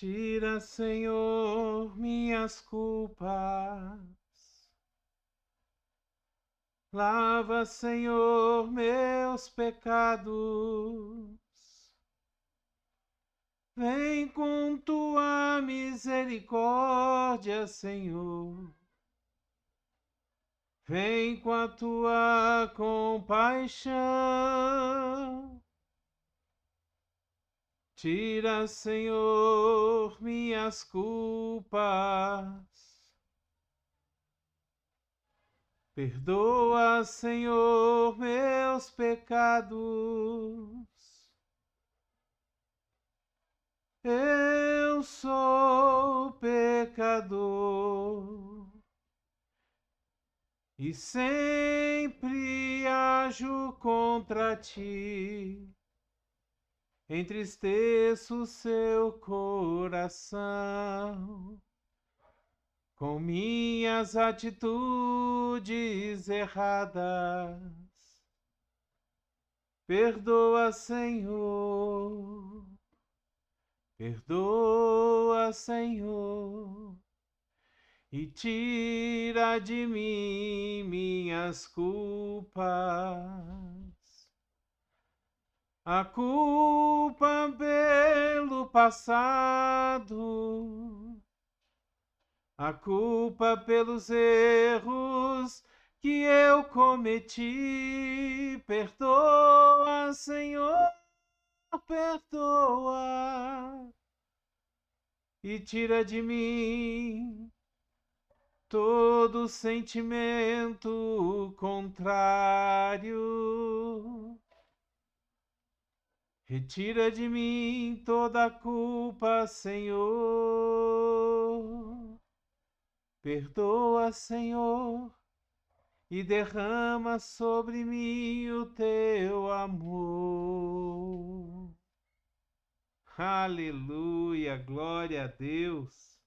Tira, Senhor, minhas culpas. Lava, Senhor, meus pecados. Vem com tua misericórdia, Senhor. Vem com a tua compaixão. Tira, Senhor, minhas culpas. Perdoa, Senhor, meus pecados. Eu sou pecador e sempre ajo contra ti. Entristeço seu coração com minhas atitudes erradas. Perdoa, Senhor. Perdoa, Senhor, e tira de mim minhas culpas. A culpa pelo passado, a culpa pelos erros que eu cometi. Perdoa, Senhor. Perdoa e tira de mim todo sentimento contrário. Retira de mim toda a culpa, Senhor. Perdoa, Senhor, e derrama sobre mim o teu amor. Aleluia, glória a Deus.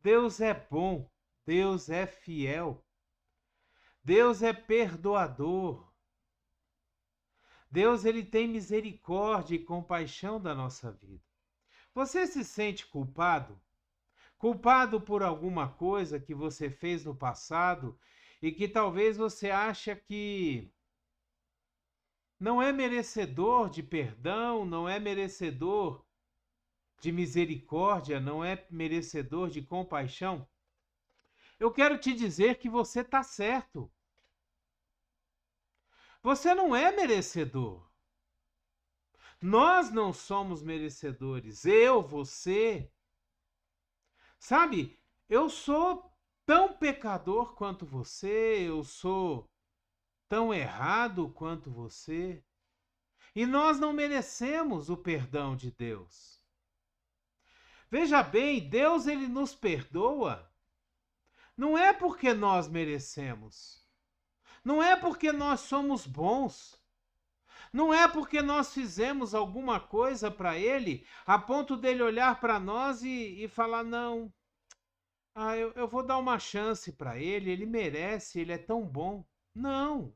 Deus é bom, Deus é fiel, Deus é perdoador. Deus, ele tem misericórdia e compaixão da nossa vida. Você se sente culpado? Culpado por alguma coisa que você fez no passado e que talvez você acha que não é merecedor de perdão, não é merecedor de misericórdia, não é merecedor de compaixão? Eu quero te dizer que você está certo. Você não é merecedor. Nós não somos merecedores. Eu, você. Sabe, eu sou tão pecador quanto você, eu sou tão errado quanto você. E nós não merecemos o perdão de Deus. Veja bem, Deus, ele nos perdoa. Não é porque nós merecemos. Não é porque nós somos bons. Não é porque nós fizemos alguma coisa para ele, a ponto dele olhar para nós e falar, não, eu vou dar uma chance para ele merece, ele é tão bom. Não.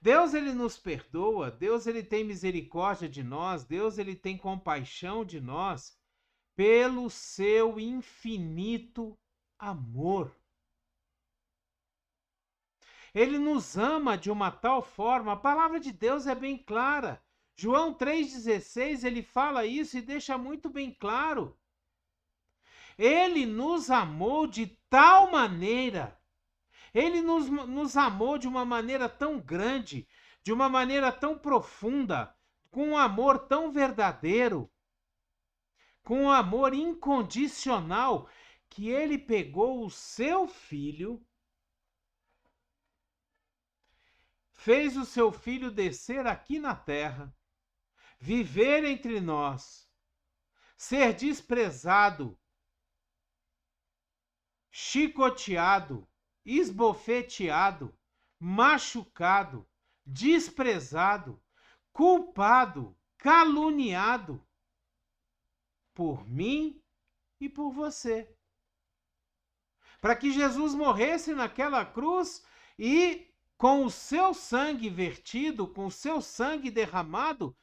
Deus, ele nos perdoa, Deus, ele tem misericórdia de nós, Deus, ele tem compaixão de nós, pelo seu infinito amor. Ele nos ama de uma tal forma, a palavra de Deus é bem clara. João 3,16, ele fala isso e deixa muito bem claro. Ele nos amou de tal maneira, ele nos amou de uma maneira tão grande, de uma maneira tão profunda, com um amor tão verdadeiro, com um amor incondicional, que ele pegou o seu filho, fez o seu filho descer aqui na terra, viver entre nós, ser desprezado, chicoteado, esbofeteado, machucado, desprezado, culpado, caluniado por mim e por você. Para que Jesus morresse naquela cruz e com o seu sangue vertido, com o seu sangue derramado,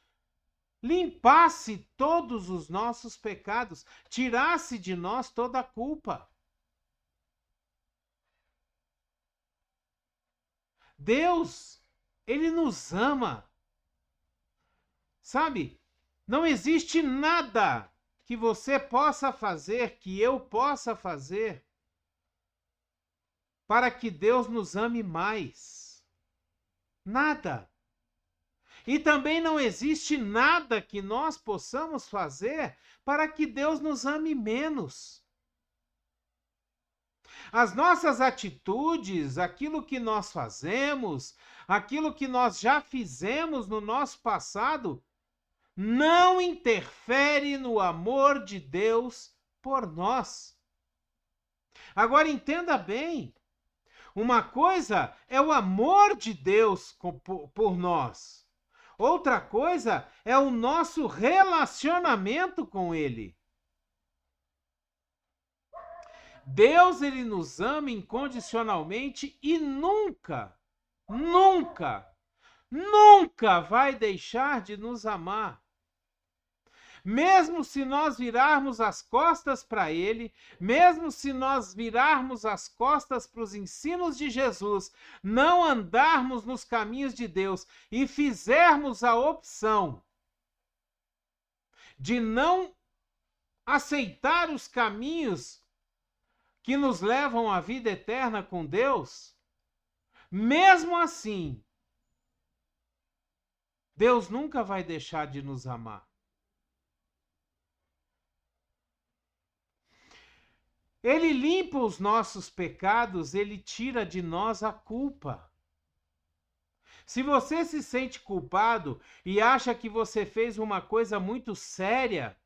limpasse todos os nossos pecados, tirasse de nós toda a culpa. Deus, Ele nos ama. Sabe? Não existe nada que você possa fazer, que eu possa fazer, para que Deus nos ame mais. Nada. E também não existe nada que nós possamos fazer para que Deus nos ame menos. As nossas atitudes, aquilo que nós fazemos, aquilo que nós já fizemos no nosso passado, não interfere no amor de Deus por nós. Agora entenda bem, uma coisa é o amor de Deus por nós. Outra coisa é o nosso relacionamento com Ele. Deus, Ele nos ama incondicionalmente e nunca, nunca, nunca vai deixar de nos amar. Mesmo se nós virarmos as costas para Ele, mesmo se nós virarmos as costas para os ensinos de Jesus, não andarmos nos caminhos de Deus e fizermos a opção de não aceitar os caminhos que nos levam à vida eterna com Deus, mesmo assim, Deus nunca vai deixar de nos amar. Ele limpa os nossos pecados, ele tira de nós a culpa. Se você se sente culpado e acha que você fez uma coisa muito séria,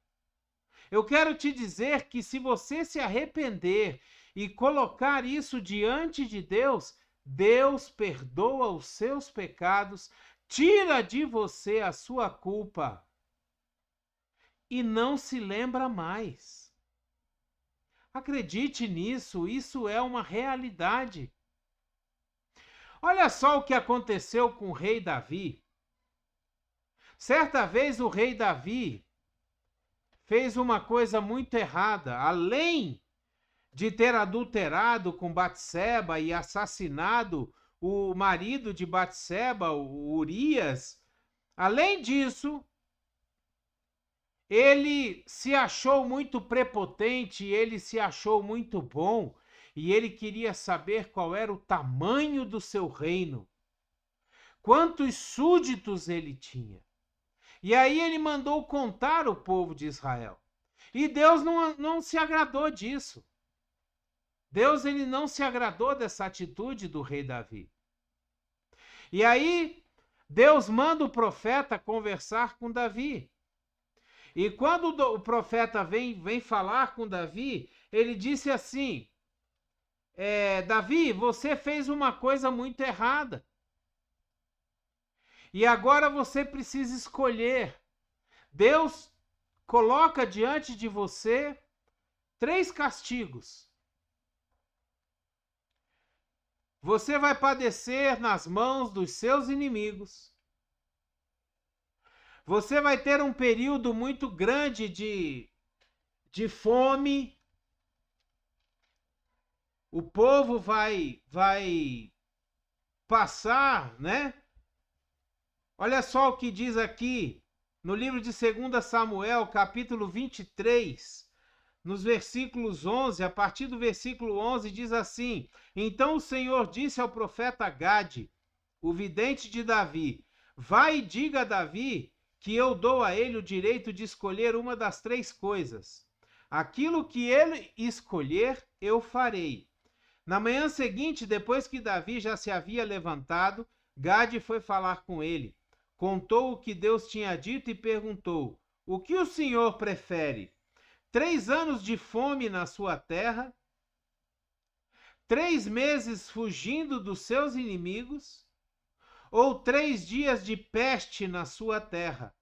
eu quero te dizer que se você se arrepender e colocar isso diante de Deus, Deus perdoa os seus pecados, tira de você a sua culpa e não se lembra mais. Acredite nisso, isso é uma realidade. Olha só o que aconteceu com o rei Davi. Certa vez o rei Davi fez uma coisa muito errada. Além de ter adulterado com Batseba e assassinado o marido de Batseba, o Urias, além disso, ele se achou muito prepotente, ele se achou muito bom, e ele queria saber qual era o tamanho do seu reino, quantos súditos ele tinha. E aí ele mandou contar o povo de Israel. E Deus não se agradou disso. Deus, ele não se agradou dessa atitude do rei Davi. E aí Deus manda o profeta conversar com Davi. E quando o profeta vem falar com Davi, ele disse assim: Davi, você fez uma coisa muito errada. E agora você precisa escolher. Deus coloca diante de você 3 castigos. Você vai padecer nas mãos dos seus inimigos. Você vai ter um período muito grande de fome. O povo vai passar, né? Olha só o que diz aqui no livro de 2 Samuel, capítulo 23, nos versículos 11, a partir do versículo 11, diz assim: Então o Senhor disse ao profeta Gade, o vidente de Davi: Vai e diga a Davi que eu dou a ele o direito de escolher uma das 3 coisas. Aquilo que ele escolher, eu farei. Na manhã seguinte, depois que Davi já se havia levantado, Gade foi falar com ele. Contou o que Deus tinha dito e perguntou: O que o Senhor prefere? 3 anos de fome na sua terra? 3 meses fugindo dos seus inimigos? Ou 3 dias de peste na sua terra?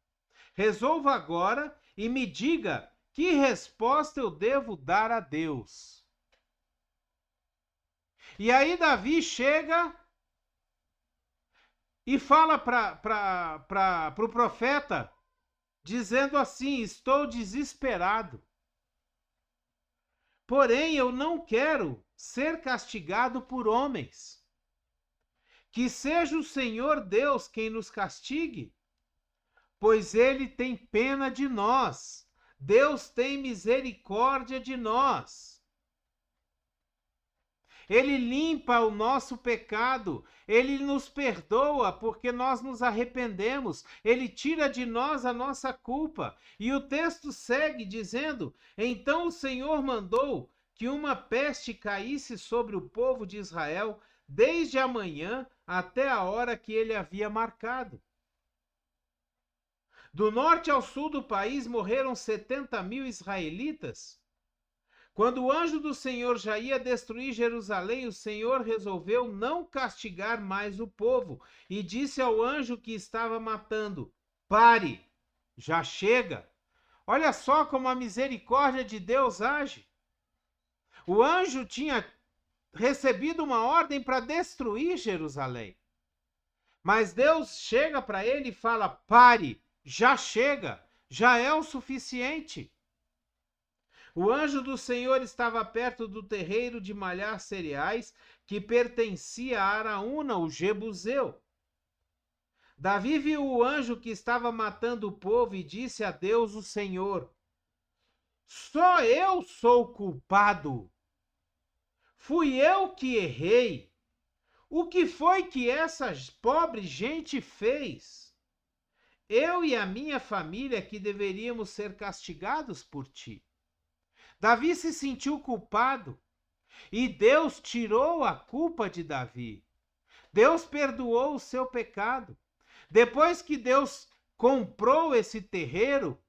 Resolva agora e me diga que resposta eu devo dar a Deus. E aí Davi chega e fala para o profeta dizendo assim: estou desesperado. Porém, eu não quero ser castigado por homens. Que seja o Senhor Deus quem nos castigue, pois ele tem pena de nós. Deus tem misericórdia de nós. Ele limpa o nosso pecado, ele nos perdoa porque nós nos arrependemos, ele tira de nós a nossa culpa. E o texto segue dizendo: então o Senhor mandou que uma peste caísse sobre o povo de Israel, desde a manhã até a hora que ele havia marcado. Do norte ao sul do país morreram 70.000 israelitas. Quando o anjo do Senhor já ia destruir Jerusalém, o Senhor resolveu não castigar mais o povo e disse ao anjo que estava matando: pare, já chega. Olha só como a misericórdia de Deus age. O anjo tinha recebido uma ordem para destruir Jerusalém. Mas Deus chega para ele e fala: pare, já chega, já é o suficiente. O anjo do Senhor estava perto do terreiro de malhar cereais que pertencia a Araúna, o jebuseu. Davi viu o anjo que estava matando o povo e disse a Deus, o Senhor: só eu sou culpado. Fui eu que errei. O que foi que essa pobre gente fez? Eu e a minha família que deveríamos ser castigados por ti. Davi se sentiu culpado e Deus tirou a culpa de Davi. Deus perdoou o seu pecado. Depois que Deus comprou esse terreiro,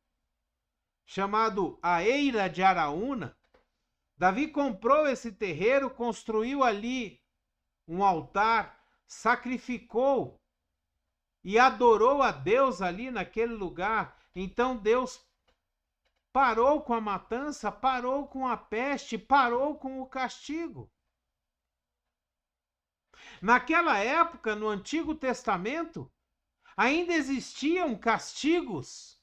chamado a Eira de Araúna, Davi comprou esse terreiro, construiu ali um altar, sacrificou e adorou a Deus ali naquele lugar. Então Deus parou com a matança, parou com a peste, parou com o castigo. Naquela época, no Antigo Testamento, ainda existiam castigos,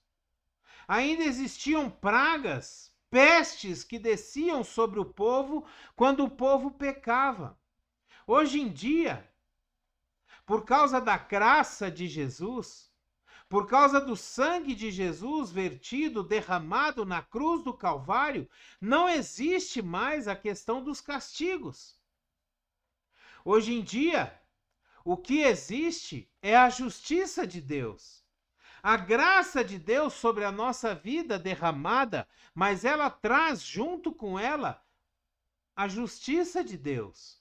ainda existiam pragas, pestes que desciam sobre o povo quando o povo pecava. Hoje em dia, por causa da graça de Jesus, por causa do sangue de Jesus vertido, derramado na cruz do Calvário, não existe mais a questão dos castigos. Hoje em dia, o que existe é a justiça de Deus. A graça de Deus sobre a nossa vida derramada, mas ela traz junto com ela a justiça de Deus.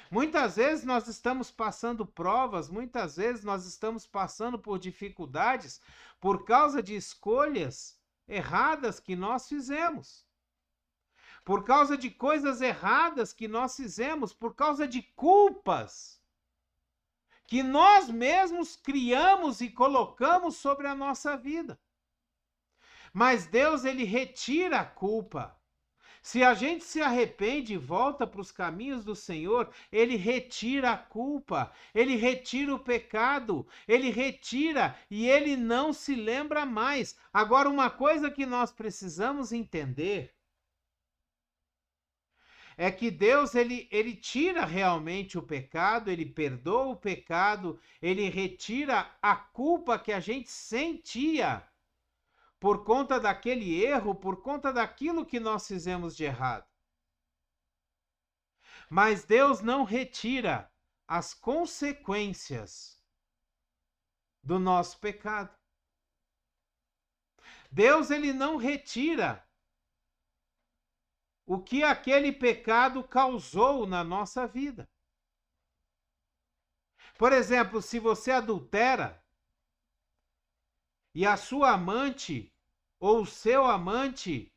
Muitas vezes nós estamos passando provas, muitas vezes nós estamos passando por dificuldades por causa de escolhas erradas que nós fizemos. Por causa de coisas erradas que nós fizemos, por causa de culpas que nós mesmos criamos e colocamos sobre a nossa vida. Mas Deus, ele retira a culpa. Se a gente se arrepende e volta para os caminhos do Senhor, ele retira a culpa, ele retira o pecado, ele retira e ele não se lembra mais. Agora, uma coisa que nós precisamos entender é que Deus, ele tira realmente o pecado, ele perdoa o pecado, ele retira a culpa que a gente sentia por conta daquele erro, por conta daquilo que nós fizemos de errado. Mas Deus não retira as consequências do nosso pecado. Deus, ele não retira o que aquele pecado causou na nossa vida. Por exemplo, se você adultera, e a sua amante ou o seu amante,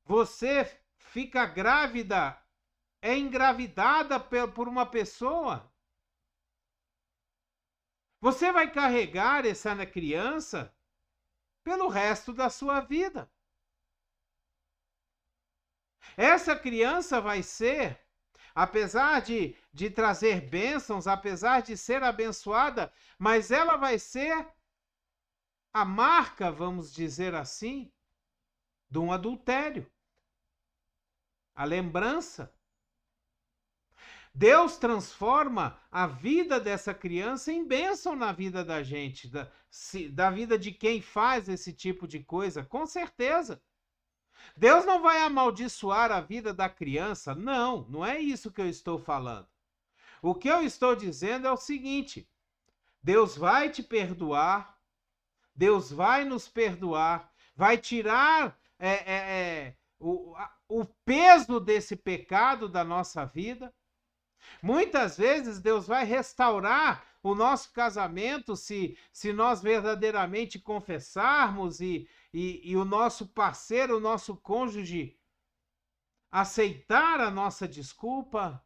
você fica grávida, é engravidada por uma pessoa, você vai carregar essa criança pelo resto da sua vida. Essa criança vai ser, apesar de trazer bênçãos, apesar de ser abençoada, mas ela vai ser a marca, vamos dizer assim, de um adultério. A lembrança. Deus transforma a vida dessa criança em bênção na vida da gente, da vida de quem faz esse tipo de coisa, com certeza. Deus não vai amaldiçoar a vida da criança, não é isso que eu estou falando. O que eu estou dizendo é o seguinte: Deus vai te perdoar, Deus vai nos perdoar, vai tirar o peso desse pecado da nossa vida. Muitas vezes Deus vai restaurar o nosso casamento se nós verdadeiramente confessarmos e o nosso parceiro, o nosso cônjuge aceitar a nossa desculpa.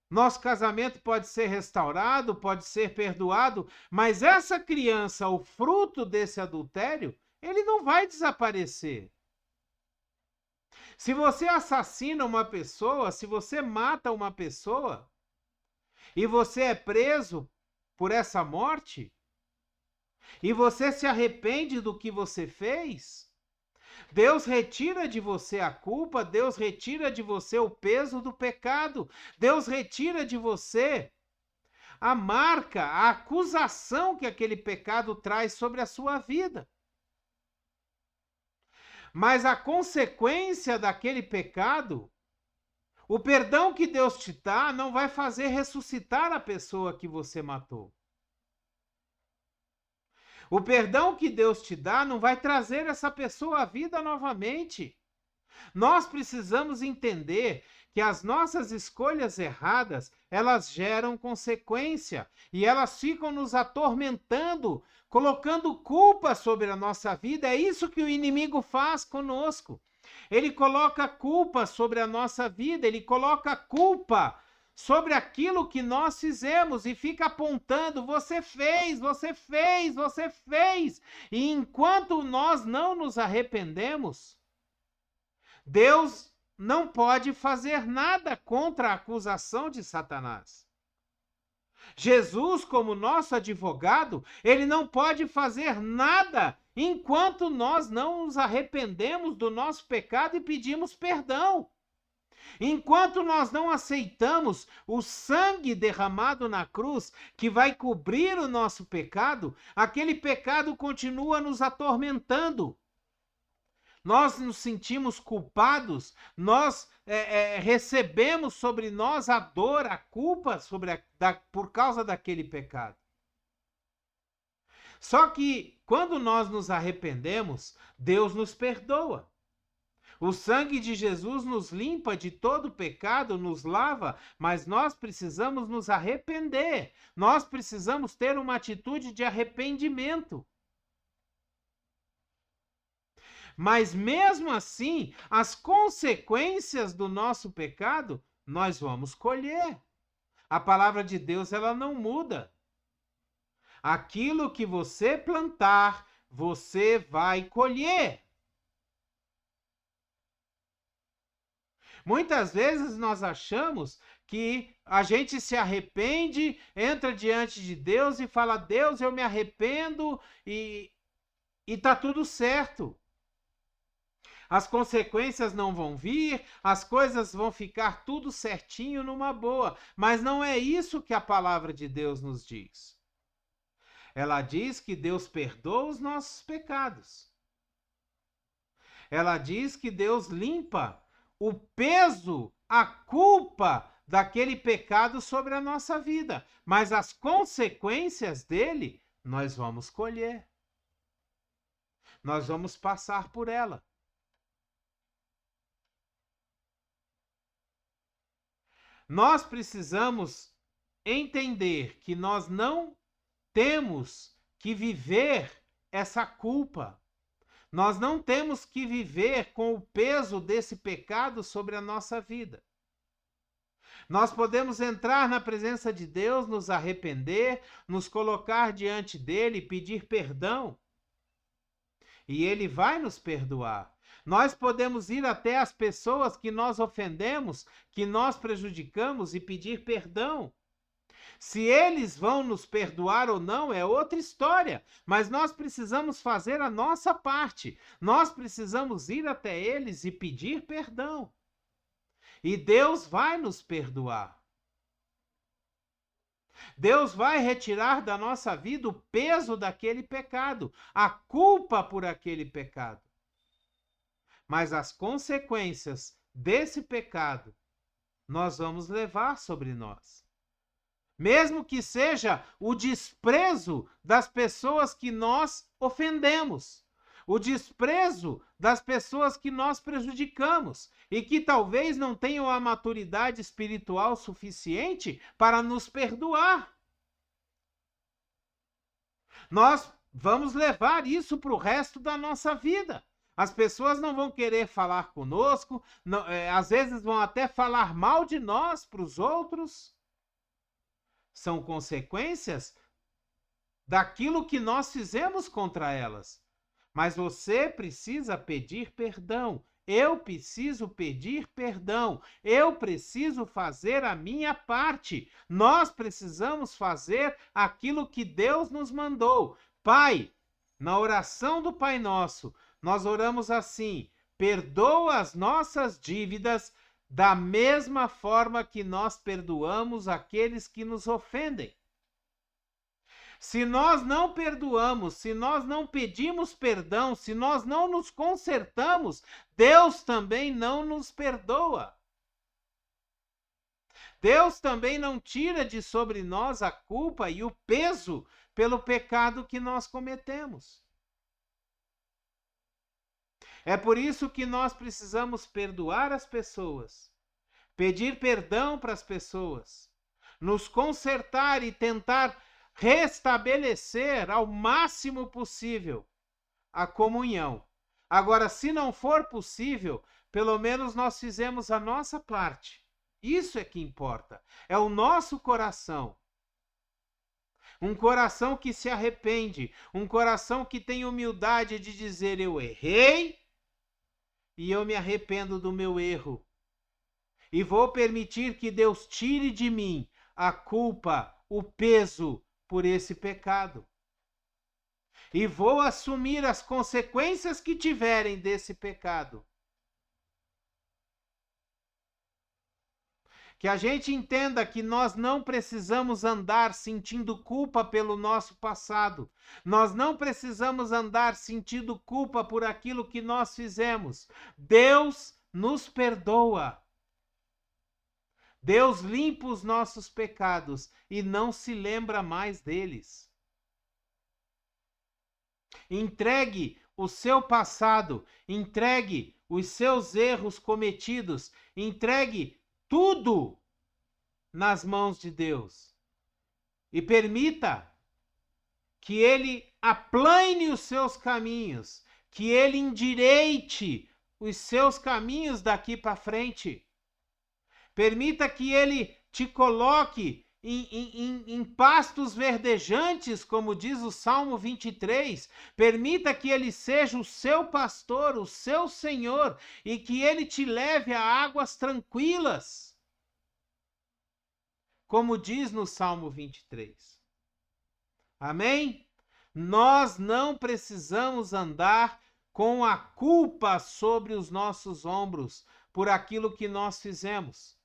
Nosso casamento pode ser restaurado, pode ser perdoado, mas essa criança, o fruto desse adultério, ele não vai desaparecer. Se você assassina uma pessoa, se você mata uma pessoa, e você é preso por essa morte, e você se arrepende do que você fez, Deus retira de você a culpa, Deus retira de você o peso do pecado, Deus retira de você a marca, a acusação que aquele pecado traz sobre a sua vida. Mas a consequência daquele pecado, o perdão que Deus te dá, não vai fazer ressuscitar a pessoa que você matou. O perdão que Deus te dá não vai trazer essa pessoa à vida novamente. Nós precisamos entender que as nossas escolhas erradas, elas geram consequência e elas ficam nos atormentando, colocando culpa sobre a nossa vida. É isso que o inimigo faz conosco. Ele coloca culpa sobre a nossa vida, ele coloca culpa sobre aquilo que nós fizemos e fica apontando: você fez, você fez, você fez. E enquanto nós não nos arrependemos, Deus não pode fazer nada contra a acusação de Satanás. Jesus, como nosso advogado, ele não pode fazer nada enquanto nós não nos arrependemos do nosso pecado e pedimos perdão. Enquanto nós não aceitamos o sangue derramado na cruz, que vai cobrir o nosso pecado, aquele pecado continua nos atormentando. Nós nos sentimos culpados, nós recebemos sobre nós a dor, a culpa por causa daquele pecado. Só que quando nós nos arrependemos, Deus nos perdoa. O sangue de Jesus nos limpa de todo pecado, nos lava, mas nós precisamos nos arrepender. Nós precisamos ter uma atitude de arrependimento. Mas mesmo assim, as consequências do nosso pecado, nós vamos colher. A palavra de Deus, ela não muda. Aquilo que você plantar, você vai colher. Muitas vezes nós achamos que a gente se arrepende, entra diante de Deus e fala: Deus, eu me arrependo e tá tudo certo. As consequências não vão vir, as coisas vão ficar tudo certinho numa boa. Mas não é isso que a palavra de Deus nos diz. Ela diz que Deus perdoa os nossos pecados. Ela diz que Deus limpa o peso, a culpa daquele pecado sobre a nossa vida. Mas as consequências dele, nós vamos colher. Nós vamos passar por ela. Nós precisamos entender que nós não temos que viver essa culpa. Nós não temos que viver com o peso desse pecado sobre a nossa vida. Nós podemos entrar na presença de Deus, nos arrepender, nos colocar diante dele, pedir perdão. E ele vai nos perdoar. Nós podemos ir até as pessoas que nós ofendemos, que nós prejudicamos e pedir perdão. Se eles vão nos perdoar ou não é outra história, mas nós precisamos fazer a nossa parte. Nós precisamos ir até eles e pedir perdão. E Deus vai nos perdoar. Deus vai retirar da nossa vida o peso daquele pecado, a culpa por aquele pecado. Mas as consequências desse pecado nós vamos levar sobre nós. Mesmo que seja o desprezo das pessoas que nós ofendemos, o desprezo das pessoas que nós prejudicamos e que talvez não tenham a maturidade espiritual suficiente para nos perdoar. Nós vamos levar isso para o resto da nossa vida. As pessoas não vão querer falar conosco, não, às vezes vão até falar mal de nós para os outros. São consequências daquilo que nós fizemos contra elas. Mas você precisa pedir perdão. Eu preciso pedir perdão. Eu preciso fazer a minha parte. Nós precisamos fazer aquilo que Deus nos mandou. Pai, na oração do Pai Nosso, nós oramos assim: perdoa as nossas dívidas da mesma forma que nós perdoamos aqueles que nos ofendem. Se nós não perdoamos, se nós não pedimos perdão, se nós não nos consertamos, Deus também não nos perdoa. Deus também não tira de sobre nós a culpa e o peso pelo pecado que nós cometemos. É por isso que nós precisamos perdoar as pessoas, pedir perdão para as pessoas, nos consertar e tentar restabelecer ao máximo possível a comunhão. Agora, se não for possível, pelo menos nós fizemos a nossa parte. Isso é que importa. É o nosso coração. Um coração que se arrepende, um coração que tem humildade de dizer: eu errei e eu me arrependo do meu erro. E vou permitir que Deus tire de mim a culpa, o peso por esse pecado. E vou assumir as consequências que tiverem desse pecado. Que a gente entenda que nós não precisamos andar sentindo culpa pelo nosso passado. Nós não precisamos andar sentindo culpa por aquilo que nós fizemos. Deus nos perdoa. Deus limpa os nossos pecados e não se lembra mais deles. Entregue o seu passado, entregue os seus erros cometidos, entregue tudo nas mãos de Deus. E permita que Ele aplane os seus caminhos, que Ele endireite os seus caminhos daqui para frente. Permita que Ele te coloque em pastos verdejantes, como diz o Salmo 23. Permita que Ele seja o seu pastor, o seu Senhor, e que Ele te leve a águas tranquilas, como diz no Salmo 23. Amém? Nós não precisamos andar com a culpa sobre os nossos ombros por aquilo que nós fizemos.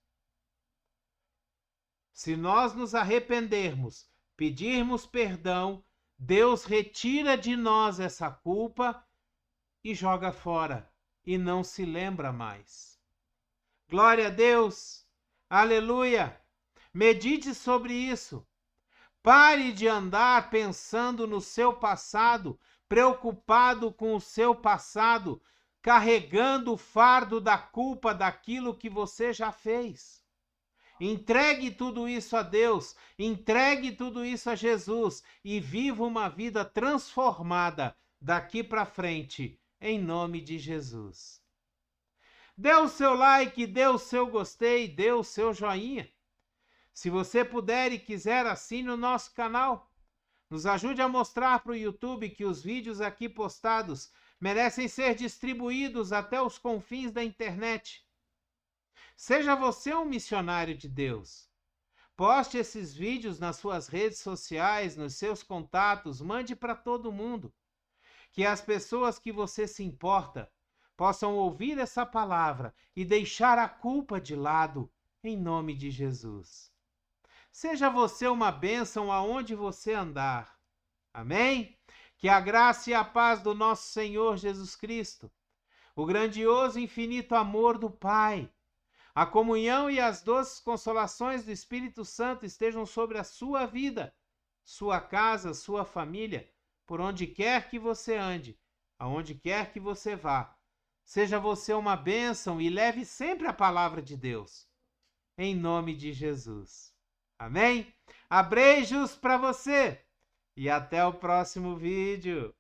Se nós nos arrependermos, pedirmos perdão, Deus retira de nós essa culpa e joga fora, e não se lembra mais. Glória a Deus! Aleluia! Medite sobre isso. Pare de andar pensando no seu passado, preocupado com o seu passado, carregando o fardo da culpa daquilo que você já fez. Entregue tudo isso a Deus, entregue tudo isso a Jesus e viva uma vida transformada daqui para frente, em nome de Jesus. Dê o seu like, dê o seu gostei, dê o seu joinha. Se você puder e quiser, assine o nosso canal. Nos ajude a mostrar para o YouTube que os vídeos aqui postados merecem ser distribuídos até os confins da internet. Seja você um missionário de Deus. Poste esses vídeos nas suas redes sociais, nos seus contatos, mande para todo mundo. Que as pessoas que você se importa possam ouvir essa palavra e deixar a culpa de lado, em nome de Jesus. Seja você uma bênção aonde você andar. Amém? Que a graça e a paz do nosso Senhor Jesus Cristo, o grandioso e infinito amor do Pai, a comunhão e as doces consolações do Espírito Santo estejam sobre a sua vida, sua casa, sua família, por onde quer que você ande, aonde quer que você vá. Seja você uma bênção e leve sempre a palavra de Deus. Em nome de Jesus. Amém? Abreijos para você e até o próximo vídeo.